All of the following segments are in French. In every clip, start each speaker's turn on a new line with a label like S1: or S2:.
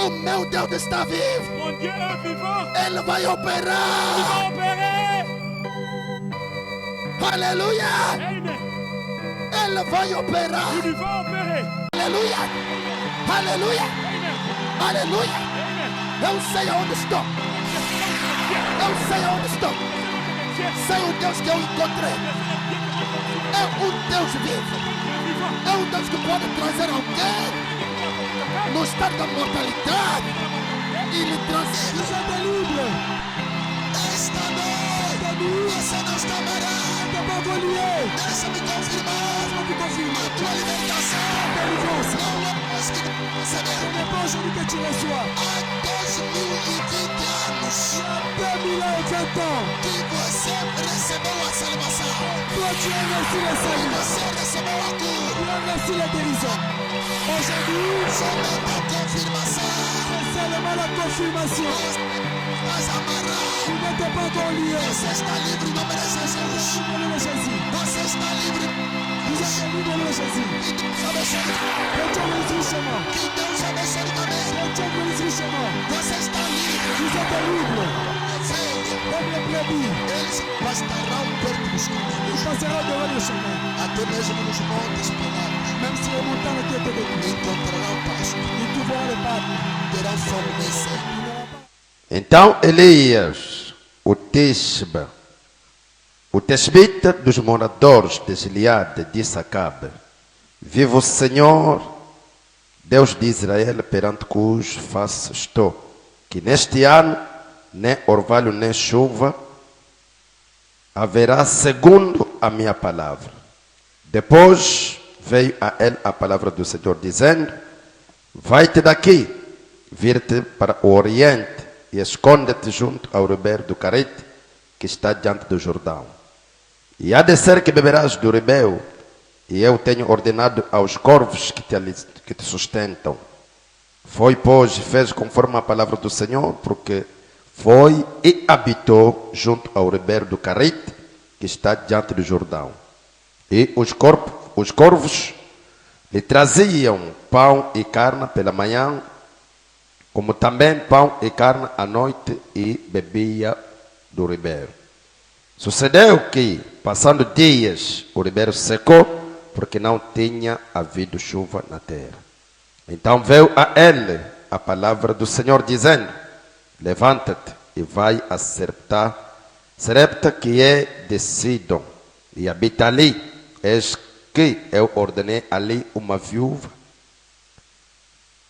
S1: O meu Deus está vivo.
S2: Mon Dieu est vivant.
S1: Ele vai
S2: Il va
S1: operar.
S2: opérer.
S1: Aleluia.
S2: Amen.
S1: Ele vai operar.
S2: Il va opérer.
S1: Aleluia. Aleluia.
S2: Amen.
S1: Aleluia.
S2: Amen.
S1: Eu sei aonde estou. Eu sei aonde estou. Sei o Deus que eu encontrei. É um Deus vivo. É um Deus que pode trazer alguém no estado da mortalidade e lhe trazer.
S3: Vous êtes libre.
S1: Esta noite você não está parado.
S3: T'es pas relié.
S1: Deixa-me confirmar a tua libertação.
S3: Délivrance.
S1: Não é mais que
S3: Ce
S1: receber.
S3: n'est pas aujourd'hui que tu reçois.
S1: Há 2020 anos
S3: Il y a 2020 ans.
S1: que você recebeu a salvação.
S3: Toi, tu as reçu le salut.
S1: Você recebeu a cura.
S3: Tu as reçu la guérison. Aujourd'hui,
S1: Somente a confirmação.
S3: c'est seulement la confirmation.
S1: Estás amarrado.
S3: Tu n'étais pas encore lié.
S1: Você está livre em nome de Jesus.
S3: Au nom de Jésus.
S1: Você está livre.
S3: Vous êtes libre au nom de Jésus.
S1: Que Deus abençoe.
S3: Que Dieu bénisse richement.
S1: Que Deus abençoe também.
S3: Que Dieu bénisse richement.
S1: Você está livre.
S3: Vous êtes libre.
S1: Ovelha.
S3: Comme les brebis.
S1: Eles pastarão perto dos
S3: Ils
S1: caminhos.
S3: passeront devant le chemin.
S1: Até mesmo nos montes pelados.
S3: Même si les montagnes qui étaient détruites.
S1: Encontrarão pasto.
S3: Ils trouveront les pattes.
S1: Terão fome nem sede.
S3: Ils n'auront pas.
S4: Então Elias, o Tisbe, o tesbita dos moradores de Gileade, disse a Acabe: Viva o Senhor, Deus de Israel, perante cujo face estou, que neste ano nem orvalho nem chuva haverá segundo a minha palavra. Depois veio a ele a palavra do Senhor, dizendo: Vai-te daqui, vir-te para o oriente e esconde-te junto ao ribeiro do Carite, que está diante do Jordão. E há de ser que beberás do ribeiro, e eu tenho ordenado aos corvos que te sustentam. Foi, pois, e fez conforme a palavra do Senhor, porque foi e habitou junto ao ribeiro do Carite, que está diante do Jordão. E os corvos lhe traziam pão e carne pela manhã, como também pão e carne à noite, e bebia do ribeiro. Sucedeu que, passando dias, o ribeiro secou, porque não tinha havido chuva na terra. Então veio a ele a palavra do Senhor, dizendo: Levanta-te e vai a Serepta, que é de Sidom, e habita ali. Eis que eu ordenei ali uma viúva.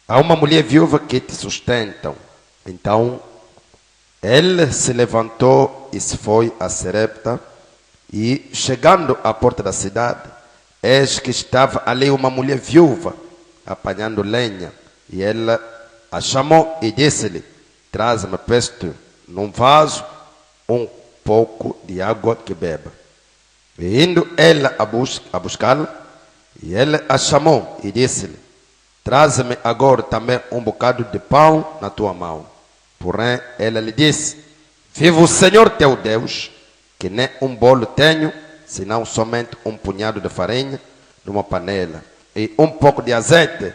S4: Há uma mulher viúva que te sustentam. Então ele se levantou e se foi a Serepta, e chegando à porta da cidade, eis que estava ali uma mulher viúva apanhando lenha, e ela a chamou e disse-lhe: Traz-me, peço-te, num vaso um pouco de água que beba. E indo ela a buscá-la, e ele a chamou e disse-lhe: Traz-me agora também um bocado de pão na tua mão. Porém, ela lhe disse: Viva o Senhor teu Deus, que nem um bolo tenho, senão somente um punhado de farinha numa panela e um pouco de azeite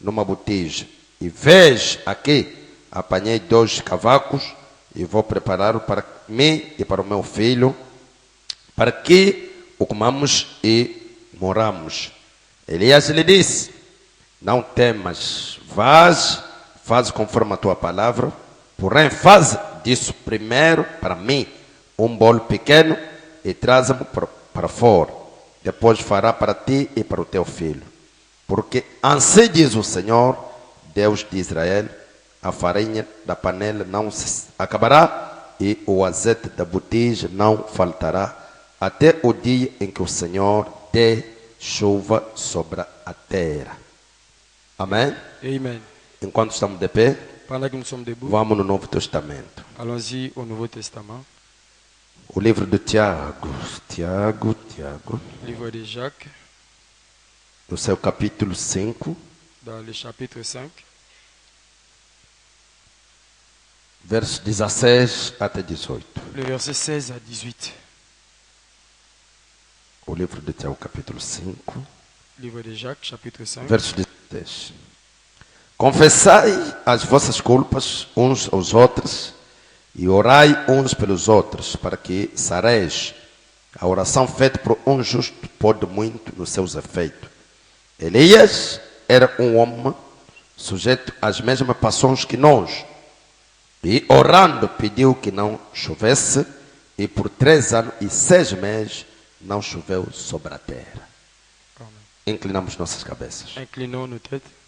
S4: numa botija. E veja aqui, apanhei 2 cavacos e vou preparar para mim e para o meu filho, para que o comamos e moramos. Elias lhe disse: Não temas, faz conforme a tua palavra, porém faz disso primeiro para mim um bolo pequeno e traz-me para fora. Depois fará para ti e para o teu filho. Porque assim diz o Senhor, Deus de Israel: a farinha da panela não se acabará e o azeite da botija não faltará, até o dia em que o Senhor dê chuva sobre a terra. Amém?
S5: Amen.
S4: Enquanto estamos de pé,
S5: Pendant que nous sommes debout,
S4: vamos no Novo Testamento.
S5: allons-y au Nouveau Testament.
S4: O livro de Tiago,
S5: Livre de Jacques,
S4: no seu capítulo 5,
S5: dans le chapitre 5,
S4: versos 16 até 18.
S5: le verset 16 à 18.
S4: O livro de Tiago, capítulo 5,
S5: Livre de Jacques, chapitre 5,
S4: versos 16. Confessai as vossas culpas uns aos outros e orai uns pelos outros, para que sareis. A oração feita por um justo pode muito nos seus efeitos. Elias era um homem sujeito às mesmas passões que nós, e orando pediu que não chovesse, e por 3 anos e 6 meses não choveu sobre a terra.
S5: Amen.
S4: Inclinamos nossas cabeças.
S5: Inclinons nos têtes.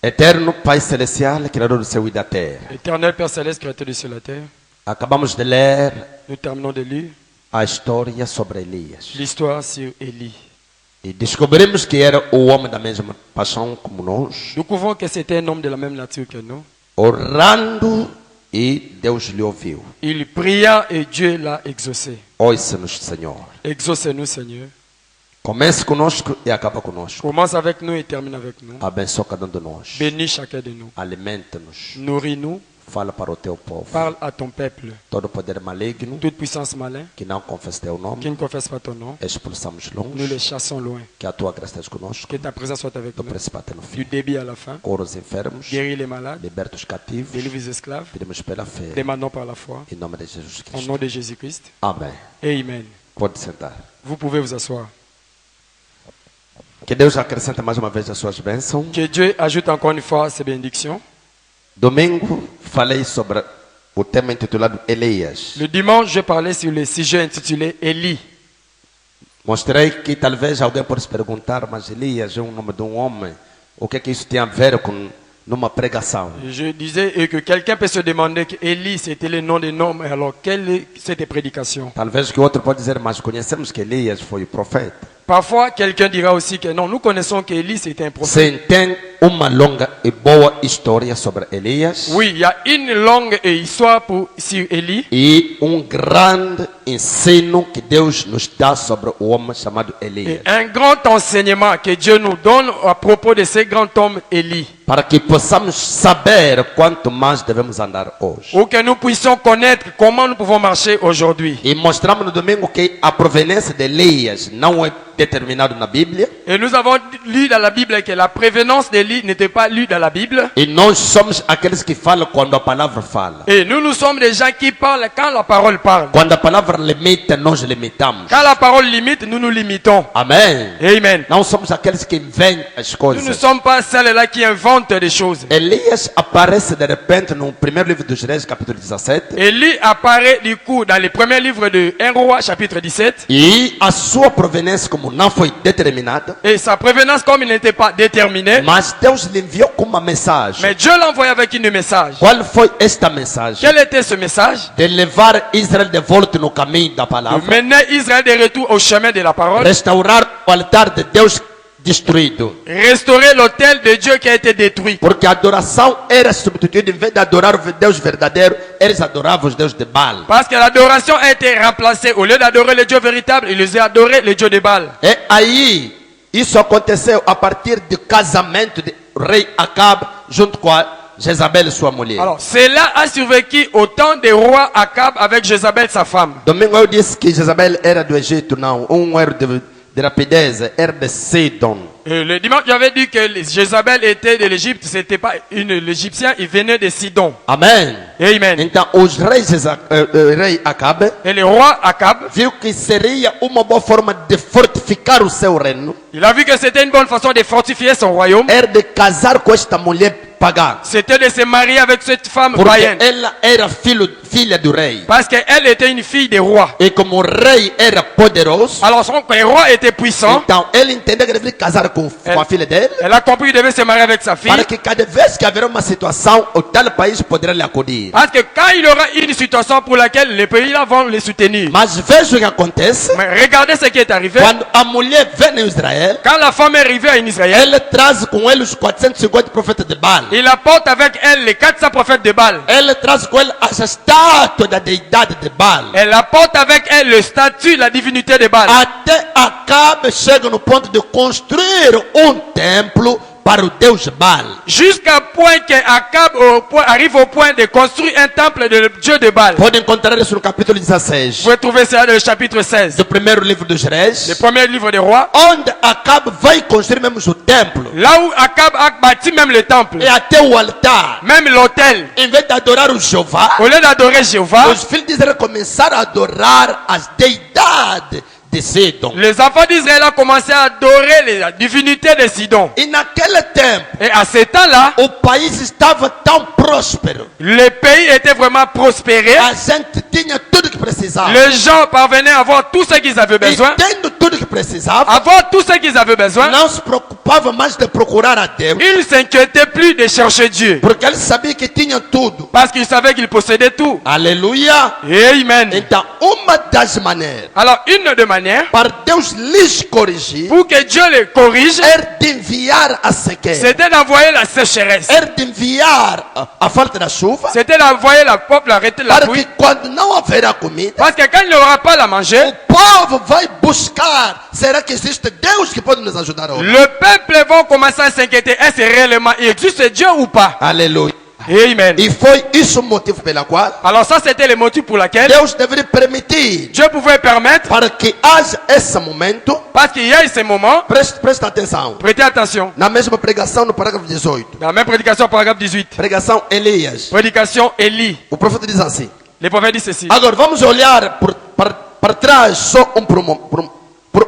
S4: Eterno Pai Celestial, Criador do céu e da terra,
S5: Éternel Père Céleste, Créateur du ciel et de la terre,
S4: acabamos de ler
S5: nous terminons de lire
S4: a história sobre Elias.
S5: l'histoire sur Élie.
S4: E descobrimos que era o homem da mesma paixão como nós,
S5: Nous trouvons que c'était un homme de la même nature que nous.
S4: orando e Deus lhe ouviu.
S5: Il pria et Dieu l'a exaucé.
S4: Ouça-nos, Senhor.
S5: Exaucez-nous, Seigneur.
S4: Comece conosco e acaba conosco.
S5: Commence avec nous et termine avec nous.
S4: Abençoa cada um de nós.
S5: Bénis chacun de nous.
S4: Alimenta-nos.
S5: Nourris-nous.
S4: Fala para o teu povo.
S5: Parle à ton peuple.
S4: Todo poder maligno
S5: Toute puissance malin
S4: que não confesse teu
S5: qui
S4: nome,
S5: ne confesse pas ton nom,
S4: expulsamos
S5: nous les
S4: longe.
S5: chassons loin.
S4: Que a tua graça esteja conosco.
S5: Que ta présence soit avec
S4: Do
S5: nous.
S4: principal até no
S5: Du
S4: fim.
S5: début à la fin.
S4: Cura os enfermos.
S5: Guéris les malades.
S4: Liberta os cativos.
S5: Délivre les esclaves.
S4: Pedimos pela fé.
S5: Demandons par la foi.
S4: Em nome de Jesus
S5: Au
S4: Cristo.
S5: nom de Jésus-Christ.
S4: Amém.
S5: Amen.
S4: Pode sentar.
S5: Vous pouvez vous asseoir.
S4: Que Deus acrescente mais uma vez as suas bênçãos.
S5: Que Dieu ajoute encore une fois ses bénédictions.
S4: Domingo falei sobre o tema intitulado Elias.
S5: Le dimanche, je parlais sur le sujet intitulé Élie.
S4: Mostrei que talvez alguém possa se perguntar, mas Elias é um nome de um homem. O que é que isso tem a ver com numa pregação?
S5: Je disais que quelqu'un peut se demander que Élie c'était le nom des noms. Alors, quelle est cette prédication?
S4: Talvez que outro pode dizer, mas conhecemos que Elias foi o profeta.
S5: Parfois, quelqu'un dira aussi que non, nous connaissons qu'Élie c'était un prophète.
S4: Sim, tem uma longa e boa história sobre Elias.
S5: Oui, il y a une longue histoire sur Élie.
S4: E grande ensino que Deus nos dá sobre o homem chamado
S5: Et
S4: Elias.
S5: un grand enseignement que Dieu nous donne à propos de ce grand homme Élie.
S4: Para que possamos saber quanto mais devemos andar hoje.
S5: Pour que nous puissions connaître comment nous pouvons marcher aujourd'hui.
S4: E mostramos no domingo que a proveniência de Elias não é determinado na Bíblia.
S5: Et nous avons lu dans la Bible que la prévenance d'Élie n'était pas lue dans la Bible.
S4: E nós somos aqueles que falam quando a palavra fala.
S5: Et nous sommes des gens qui parlent quand la parole parle.
S4: Quando a palavra limita, nós limitamos.
S5: Quand la parole limite, nous nous limitons.
S4: Amém.
S5: Amen.
S4: Não somos aqueles que inventam as
S5: Nous ne
S4: coisas.
S5: sommes pas celles-là qui inventent des choses.
S4: Elias aparece de repente no primeiro livro dos Reis, capítulo 17.
S5: Élie apparaît du coup dans les premiers livres de 1 roi, chapitre 17.
S4: E a sua proveniência, como não foi determinada,
S5: Et sa prévenance, comme il n'était pas déterminé,
S4: mas Deus lhe enviou com uma mensagem.
S5: mais Dieu l'a envoyé avec une message.
S4: Qual foi esta mensagem?
S5: Quel était ce message?
S4: De levar Israel de volta no caminho da
S5: De
S4: palavra,
S5: mener Israël de retour au chemin de la parole,
S4: restaurar o altar de Deus destruído.
S5: restaurer l'autel de Dieu qui a été détruit.
S4: Porque a adoração era substituída, em vez de adorar o Deus verdadeiro, eles adoravam os deuses de Baal.
S5: Parce que l'adoration a été remplacée. Au lieu d'adorer le Dieu véritable, ils ont adoré le Dieu de Baal.
S4: E aí, isso aconteceu a partir do casamento do rei Acabe junto com a Jezabel, sua mulher.
S5: Alors, cela a survécu au temps des rois Akab avec Jézabel, sa femme.
S4: Domingo eu disse que Jezabel era do Egito, não. Era de rapidez, era de Sidon.
S5: Et le dimanche, j'avais dit que Jézabel était de l'Égypte. C'était pas l'Égyptien, il venait de Sidon.
S4: Amém.
S5: Amen.
S4: Então, os reis, rei Acabe
S5: Et le roi Akab,
S4: viu que seria uma boa forma de fortificar o seu reino,
S5: il a vu que c'était une bonne façon de fortifier son royaume.
S4: era de casar com esta mulher pagã.
S5: C'était de se marier avec cette femme
S4: Porque
S5: païenne.
S4: ela era filha do rei.
S5: Parce qu'elle était une fille des rois.
S4: E como o rei era poderoso,
S5: Alors, le roi était puissant.
S4: então ele entendeu que deveria casar com a filha dele,
S5: Elle a compris qu'il devait se marier avec sa fille.
S4: para que cada vez que haver uma situação, o tal país poderá lhe acudir.
S5: Parce que quand il y aura une situation pour laquelle les pays-là vont les soutenir.
S4: Mas veja o que acontece
S5: Mais regardez ce qui est arrivé.
S4: quando a mulher vem em Israel.
S5: Quand la femme est arrivée en Israël,
S4: Ele traz com ele os 450 profetas de Baal.
S5: il apporte avec elle les 400 prophètes de Baal.
S4: Ele traz com ele as estátuas da deidade de Baal.
S5: Elle apporte avec elle le statut, la divinité de Baal.
S4: Até Acabe chega no ponto de construir um templo
S1: para o Deus Baal.
S5: Jusqu'à point qu'Akab arrive au point de construire un temple de Dieu de Baal.
S1: Pode encontrar isso no capítulo 16
S5: Vous pouvez trouver cela dans le chapitre 16.
S1: do primeiro livro dos Reis,
S5: Le premier livre des rois.
S1: onde Acabe vai construir mesmo o templo
S5: Là où Akab a bâti même le temple.
S1: e até o altar.
S5: Même l'autel.
S1: Em vez de adorar o Jeová,
S5: Au lieu d'adorer Jéhovah,
S1: os filhos de Israel começaram a adorar as deidades de Sidom.
S5: les enfants d'Israël ont commencé à adorer les divinités de Sidon.
S1: E naquele tempo,
S5: Et à ce temps-là,
S1: o país estava tão próspero.
S5: le pays était vraiment prospéré.
S1: A gente tinha tudo que precisava.
S5: Les gens parvenaient à avoir tout ce qu'ils avaient
S1: E
S5: besoin.
S1: tendo tudo que precisava,
S5: Avoir tout ce qu'ils avaient besoin.
S1: não se preocupava mais de procurar a Deus,
S5: Ils ne s'inquiétaient plus de chercher Dieu.
S1: porque ele sabia que tinha tudo.
S5: Parce qu'ils savaient qu'ils possédaient tout.
S1: Aleluia!
S5: Amen.
S1: Então, uma das maneiras
S5: Alors, une de manière
S1: para Deus lhes corrigir
S5: pour que Dieu les corrige,
S1: era de enviar a sequer,
S5: c'était d'envoyer la sécheresse.
S1: era de enviar a falta da chuva,
S5: C'était d'envoyer la peuple arrêter la
S1: para que
S5: pluie.
S1: quando não haverá comida,
S5: Parce que quand il n'y aura pas à manger,
S1: o povo vai buscar. Será que existe Deus que pode nos ajudar hoje?
S5: le peuple va commencer à s'inquiéter. Est-ce que réellement il existe Dieu ou pas?
S1: Aleluia!
S5: Amen.
S1: E foi isso o motivo pela qual
S5: Alors ça, c'était le motif pour lequel
S1: Deus deveria permitir
S5: Dieu pouvait permettre,
S1: para que haja esse momento.
S5: parce qu'il y a eu ces moments,
S1: Presta atenção.
S5: prêtez attention.
S1: Na mesma pregação, no parágrafo 18.
S5: Dans la même prédication, paragraphe 18.
S1: Pregação Elias.
S5: Prédication Élie.
S1: O profeta diz assim.
S5: Les prophètes disent ceci.
S1: Agora vamos olhar para trás só por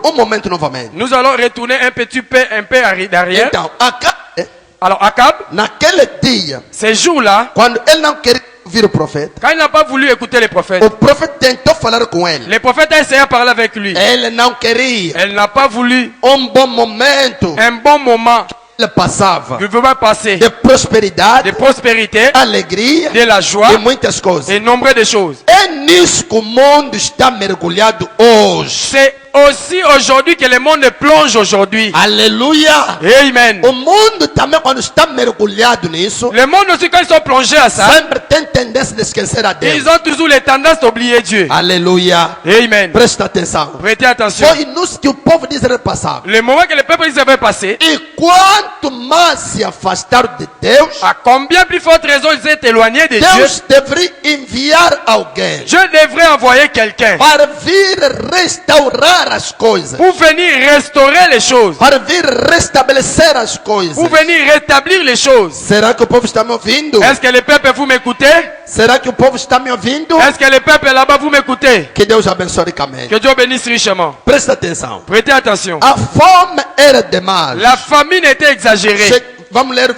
S1: um momento novamente.
S5: Nous allons retourner un peu derrière.
S1: Então,
S5: Alors Akab,
S1: naquele dia,
S5: ces jours-là,
S1: quando ele não queria ouvir o profeta,
S5: quand il n'a pas voulu écouter les prophètes,
S1: o profeta tentou falar com ele.
S5: les prophètes ont essayé de parler avec lui.
S1: Ele não queria.
S5: Elle n'a pas voulu
S1: Bom momento
S5: un bon moment
S1: ele passava
S5: que veut pas passer
S1: de prosperidade,
S5: de prospérité,
S1: alegria
S5: de la joie
S1: e muitas coisas.
S5: et nombre de choses.
S1: É nisso que o mundo está mergulhado hoje.
S5: C'est aussi aujourd'hui que le monde plonge aujourd'hui.
S1: Aleluia!
S5: Amen.
S1: O mundo também, quando está mergulhado nisso,
S5: Le monde aussi, quand ils sont plongés à ça,
S1: sempre tem tendência de esquecer a Deus.
S5: ils ont toujours les tendances d'oublier Dieu.
S1: Aleluia!
S5: Amen.
S1: Presta atenção.
S5: Prêtez attention.
S1: Foi nisso que o povo de Israel passava.
S5: Le moment que le peuple avait passé,
S1: E quanto mais se afastaram de Deus,
S5: à combien plus forte raison ils étaient éloignés de Dieu,
S1: Deus deveria enviar alguém
S5: Dieu devrait envoyer quelqu'un
S1: para vir restaurar as coisas,
S5: pour venir restaurer les choses,
S1: para vir restabelecer as coisas.
S5: pour venir rétablir les choses.
S1: Será que o povo está me ouvindo?
S5: Est-ce que le peuple, vous m'écoutez?
S1: Será que o povo está me ouvindo?
S5: Est-ce que le peuple là-bas, vous m'écoutez?
S1: Que Deus abençoe ricamente.
S5: Que Dieu bénisse richement.
S1: Presta atenção.
S5: Prêtez attention.
S1: A fome era demais.
S5: La famine était exagérée.
S1: Vamos ler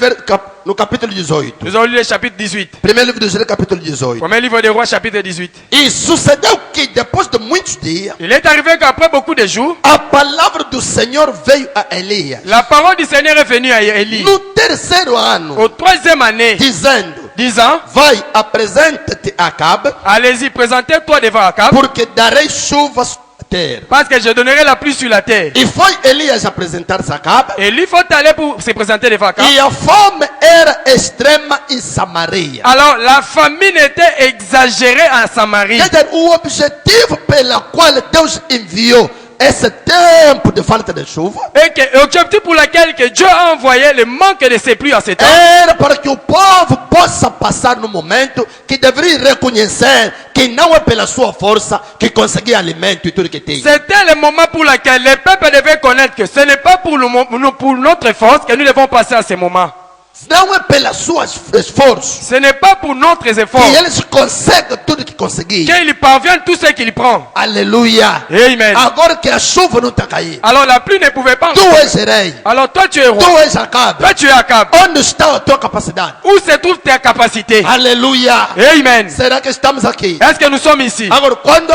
S1: no capítulo 18.
S5: Nous avons lu le chapitre 18.
S1: Primeiro livro dos Reis, capítulo 18.
S5: Premier livre des rois, chapitre 18.
S1: E sucedeu que depois de muitos dias,
S5: Il est arrivé qu'après beaucoup de jours,
S1: a palavra do Senhor veio a Elias.
S5: la parole du Seigneur est venue à Élie.
S1: No terceiro ano,
S5: Au 3e année,
S1: dizendo:
S5: disant,
S1: vai, apresenta-te a Acabe,
S5: allez-y, présentez-toi devant Akab,
S1: porque darei chuva sobre a terra.
S5: parce que je donnerai la pluie sur la terre.
S1: E foi Elias apresentar-se a Acabe,
S5: Élie faut aller pour se présenter devant Akab.
S1: e a fome era extrema em Samaria.
S5: Alors, la famine était exagérée en Samarie.
S1: Quer dizer, o objetivo pela qual Deus enviou esse tempo de falta de chuva
S5: Et que l'objectif pour lequel que Dieu a envoyé le manque de ces pluies à ce temps,
S1: era para que o povo possa passar no momento que deveria reconhecer que não é pela sua força que conseguia alimento e tudo que tem.
S5: c'était le moment pour lequel le peuple devait connaître que ce n'est pas pour notre force que nous devons passer à ce moment.
S1: Não é pela sua esforço
S5: Ce n'est pas pour notre effort
S1: que eles conseguem tudo que conseguir.
S5: qu'il parvient tout ce qu'il prend.
S1: Aleluia.
S5: Amen.
S1: Agora que a chuva não está caindo.
S5: Alors la pluie ne pouvait pas.
S1: Tu és rei.
S5: Alors toi tu es roi.
S1: Tu és Acabe.
S5: Toi tu es Akab.
S1: Onde está a tua capacidade?
S5: Où se trouve ta capacité?
S1: Aleluia.
S5: Amen.
S1: Será que estamos aqui?
S5: Est-ce que nous sommes ici?
S1: Agora, quando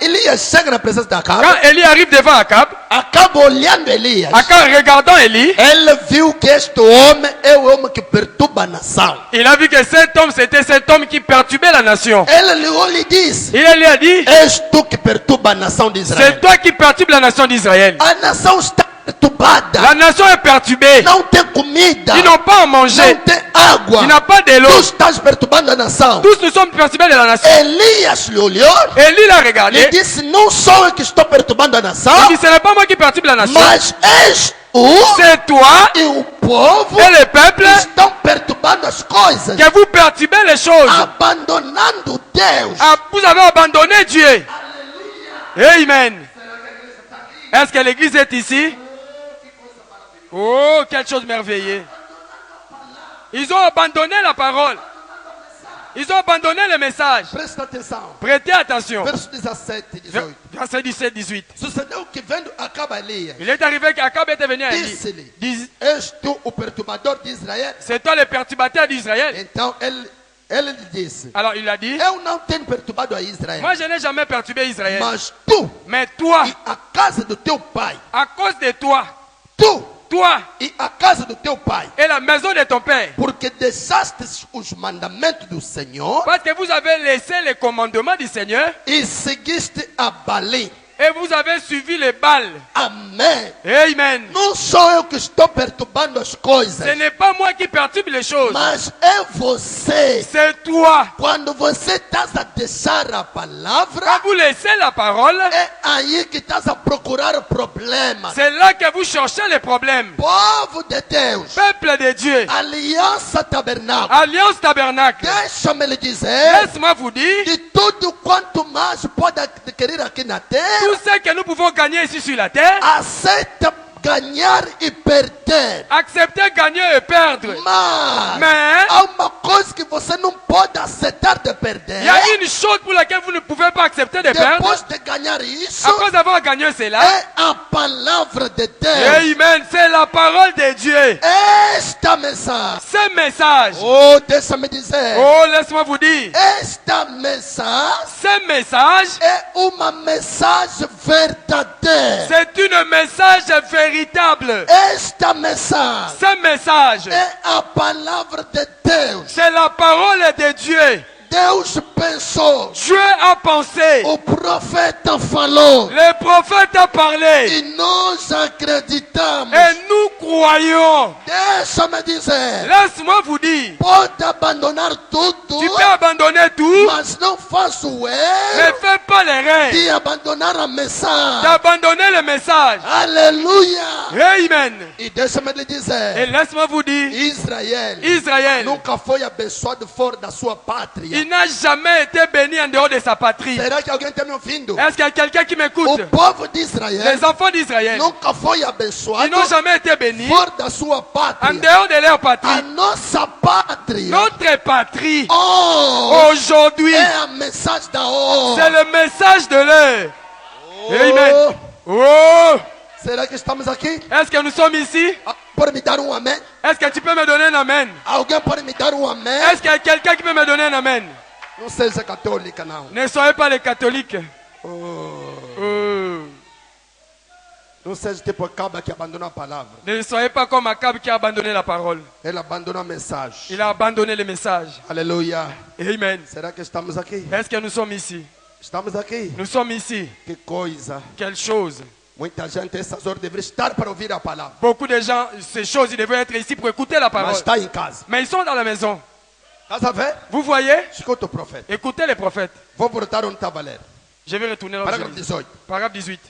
S1: Elias chega na presença de Acabe,
S5: Quand Élie arrive devant Akab,
S1: Acabe olhando Elias,
S5: Akab regardant Élie,
S1: ele viu que este homem é o homem que perturba a nação.
S5: il a vu que cet homme, c'était cet homme qui perturbait la nation.
S1: Ele lhe disse:
S5: Il lui a dit,
S1: és tu que perturba a nação de Israel.
S5: c'est toi qui perturbes la nation d'Israël.
S1: A nação está perturbada.
S5: La nation est perturbée.
S1: Não tem comida.
S5: Ils n'ont pas à manger.
S1: Não tem água.
S5: Il n'a pas de
S1: Tu
S5: l'eau.
S1: estás perturbando a nação.
S5: Tous nous sommes perturbés de la nation.
S1: Elias lhe olhou
S5: Élie l'a
S1: e
S5: regardé.
S1: disse: não sou eu que estou perturbando a nação,
S5: Il dit, ce n'est pas moi qui perturbe la nation.
S1: mas és tu
S5: C'est toi
S1: e o povo
S5: et le peuple
S1: estão perturbando as coisas,
S5: que vous perturbez les choses.
S1: abandonando Deus.
S5: Ah, vous avez abandonné Dieu. Amen. Est-ce que l'église est ici? Oh, quelle chose merveilleuse. Ils ont abandonné la parole. Ils ont abandonné le message.
S1: Presta atenção.
S5: Prêtez attention.
S1: Verso 17 e 18.
S5: Verset 17, 18.
S1: Sucedeu que vendo Acabe Elias,
S5: Il est arrivé qu'Akab était venu à Élie.
S1: disse-lhe:
S5: Dis-
S1: És tu o perturbador de Israel?
S5: C'est toi le perturbateur d'Israël.
S1: Então ele lhe disse:
S5: Alors il a dit,
S1: Eu não tenho perturbado a Israel,
S5: moi je n'ai jamais perturbé Israël.
S1: mas tu
S5: Mais toi,
S1: e a casa do teu pai,
S5: à cause de toi,
S1: tu e a casa do teu pai,
S5: et la maison de ton père,
S1: porque deixastes os mandamentos do Senhor
S5: parce que vous avez laissé les commandements du Seigneur
S1: e seguiste a Baalin.
S5: et vous avez suivi les balles.
S1: Amém.
S5: Amen.
S1: Não sou eu que estou perturbando as coisas,
S5: Ce n'est pas moi qui perturbe les choses.
S1: mas é você.
S5: C'est toi.
S1: Quando você está a deixar a
S5: Quand
S1: palavra,
S5: vous laissez la parole,
S1: é aí que estás a procurar problemas.
S5: c'est là que vous cherchez les problèmes.
S1: Povo de Deus,
S5: Peuple de Dieu,
S1: Aliança Tabernáculo,
S5: Alliance Tabernacle,
S1: deixa-me lhe dizer,
S5: laisse-moi vous dire,
S1: de tudo quanto mais pode adquirir aqui na terra,
S5: tout ce que nous pouvons gagner ici sur la terre,
S1: aceita ganhar e perder.
S5: accepter gagner et perdre. Mais
S1: há uma coisa que você não pode aceitar de perder.
S5: il y a une chose pour laquelle vous ne pouvez pas accepter de perdre.
S1: Depois de ganhar isso,
S5: Après avoir gagné cela,
S1: é a palavra de Deus.
S5: Amen, c'est la parole de Dieu.
S1: Esta mensagem,
S5: Ce message,
S1: oh, deixa-me dizer,
S5: oh, laisse-moi vous dire,
S1: esta mensagem
S5: ce message,
S1: é uma mensagem verdadeira.
S5: c'est une message véritable.
S1: Esta mensagem
S5: Ce message,
S1: é a palavra de Deus.
S5: c'est la parole de Dieu.
S1: Deus pensou,
S5: Dieu a pensé,
S1: o profeta falou,
S5: le prophète a parlé,
S1: e nós acreditamos.
S5: et nous croyons.
S1: Deixa-me dizer,
S5: Laisse-moi vous dire,
S1: pode abandonar tudo,
S5: tu peux abandonner tout,
S1: mas não faça o
S5: mais
S1: erro
S5: fais pas l'erreur
S1: de abandonar a mensagem.
S5: d'abandonner le message.
S1: Aleluia!
S5: Amen.
S1: E deixa-me lhe
S5: Et
S1: dizer,
S5: laisse-moi vous dire,
S1: Israel
S5: Israël,
S1: nunca foi abençoado fora da sua pátria.
S5: il n'a jamais été béni en dehors de sa patrie.
S1: Será que alguém está me ouvindo?
S5: Est-ce qu'il y a quelqu'un qui
S1: O
S5: m'écoute?
S1: povo d'Israel
S5: Les enfants d'Israël,
S1: nunca foi
S5: ils
S1: abençoado
S5: n'ont jamais été bénis
S1: fora da sua
S5: en
S1: pátria.
S5: dehors de leur
S1: A
S5: patrie.
S1: nossa pátria,
S5: Notre patrie,
S1: oh,
S5: aujourd'hui,
S1: é a mensagem da hora.
S5: c'est le message de l'heure.
S1: Oh,
S5: Amen. Oh,
S1: será que estamos aqui?
S5: est-ce que nous sommes ici?
S1: Ah, pode me dar amém?
S5: Est-ce que tu peux me donner un amen?
S1: Alguém pode me dar amém?
S5: Est-ce qu'il y a quelqu'un qui peut me donner un amen?
S1: Não seja católica, não.
S5: Ne soyez pas les catholiques.
S1: Oh,
S5: Oh.
S1: não seja tipo acaba que abandona a palavra.
S5: Ne soyez pas comme Akab qui a abandonné la parole.
S1: Ele abandona a mensagem.
S5: Il a abandonné le message.
S1: Aleluia.
S5: Amen.
S1: Será que estamos aqui?
S5: Est-ce que nous sommes ici?
S1: Estamos aqui.
S5: Nous sommes ici.
S1: Que coisa.
S5: Quelle chose.
S1: Muita gente essas horas deveria estar para ouvir a palavra.
S5: Beaucoup de gens, ces choses, ils devraient être ici pour écouter la
S1: Mas
S5: parole.
S1: está em casa.
S5: Mais ils sont dans la maison.
S1: Estás a ver?
S5: Vous voyez?
S1: Escuta o profeta.
S5: Écoutez les prophètes.
S1: Vou voltar onde estava a ler.
S5: Je vais retourner là où
S1: Parágrafo
S5: je lis.
S1: 18.
S5: Paragraphe 18.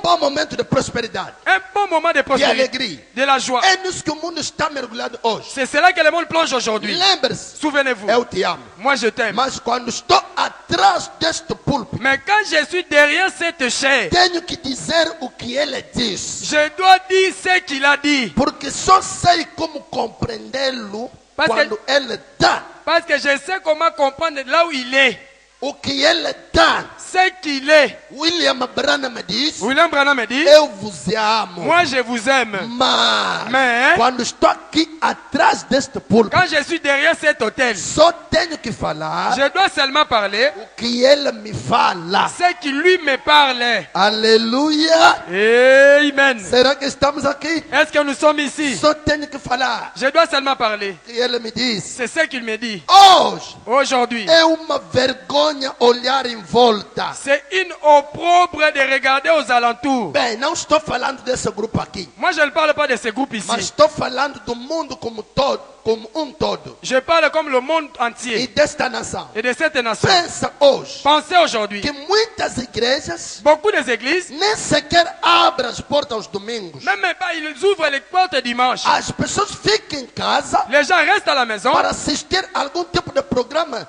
S1: Bom momento de prosperidade
S5: Un bon moment de
S1: e
S5: prospérité,
S1: alegria.
S5: de la joie.
S1: É nisso que o mundo está mergulhado hoje.
S5: C'est cela que le monde plonge aujourd'hui.
S1: Lembre-se,
S5: Souvenez-vous.
S1: eu te amo.
S5: Moi, je t'aime.
S1: Mas quando estou atrás deste púlpito,
S5: Mais quand je suis derrière cette chair,
S1: tenho que dizer o que ele diz.
S5: je dois dire ce qu'il a dit.
S1: Porque só sei como compreendê-lo
S5: Mas que-
S1: quando ele dá
S5: Parce que je sais comment comprendre là où il est.
S1: o que ele dá.
S5: Ce qu'il est.
S1: William Branham me diz,
S5: William Branham me dit,
S1: eu vos amo.
S5: moi je vous aime.
S1: Mas quando estou aqui atrás deste púlpito,
S5: Quand je suis derrière cet hôtel,
S1: só tenho que falar
S5: je dois seulement parler
S1: o que ele me fala.
S5: ce qui lui me parle.
S1: Aleluia.
S5: Amen.
S1: Será que estamos aqui?
S5: Est-ce que nous sommes ici?
S1: Só tenho que falar
S5: Je dois seulement parler.
S1: o que ele me diz.
S5: C'est ce qu'il me dit.
S1: Hoje
S5: Aujourd'hui,
S1: é uma vergonha vergonha olhar em volta.
S5: C'est une opprobre de regarder aux alentours.
S1: Bem, não estou falando desse grupo aqui,
S5: Moi, je ne parle pas de ce groupe ici.
S1: mas estou falando do mundo como todo, como um todo.
S5: Je parle comme le monde
S1: E
S5: entier
S1: desta nação.
S5: et de cette nation.
S1: Pensa hoje
S5: Pensez aujourd'hui,
S1: que muitas igrejas
S5: beaucoup des églises,
S1: nem sequer abrem as portas aos domingos.
S5: même pas, ils ouvrent les portes dimanche.
S1: As pessoas ficam em casa
S5: Les gens restent à la maison
S1: para assistir a algum tipo de programa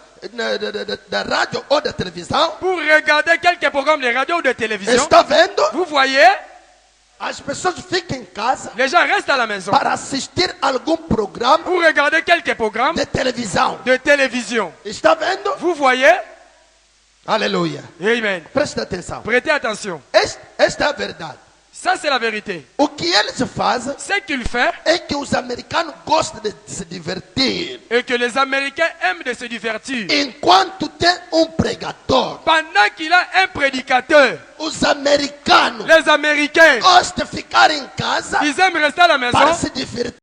S1: da rádio ou da televisão.
S5: pour regarder quelques programmes de radio ou de télévision.
S1: Está vendo?
S5: Vous voyez,
S1: As pessoas ficam em casa
S5: les gens restent à la maison
S1: para assistir algum programa
S5: pour regarder quelques programmes
S1: de televisão.
S5: de télévision.
S1: Está vendo?
S5: Vous voyez,
S1: Aleluia.
S5: amen.
S1: Presta atenção.
S5: Prêtez attention.
S1: Esta é a verdade.
S5: Ça, c'est la vérité.
S1: O que eles fazem
S5: Ce qu'il fait
S1: é que os americanos gostam de se divertir.
S5: et que les Américains aiment de se divertir.
S1: Enquanto tem pregador,
S5: Pendant qu'il a un prédicateur,
S1: os americanos
S5: les Américains,
S1: gostam de ficar em casa
S5: ils aiment rester à la
S1: para
S5: maison
S1: se divertir.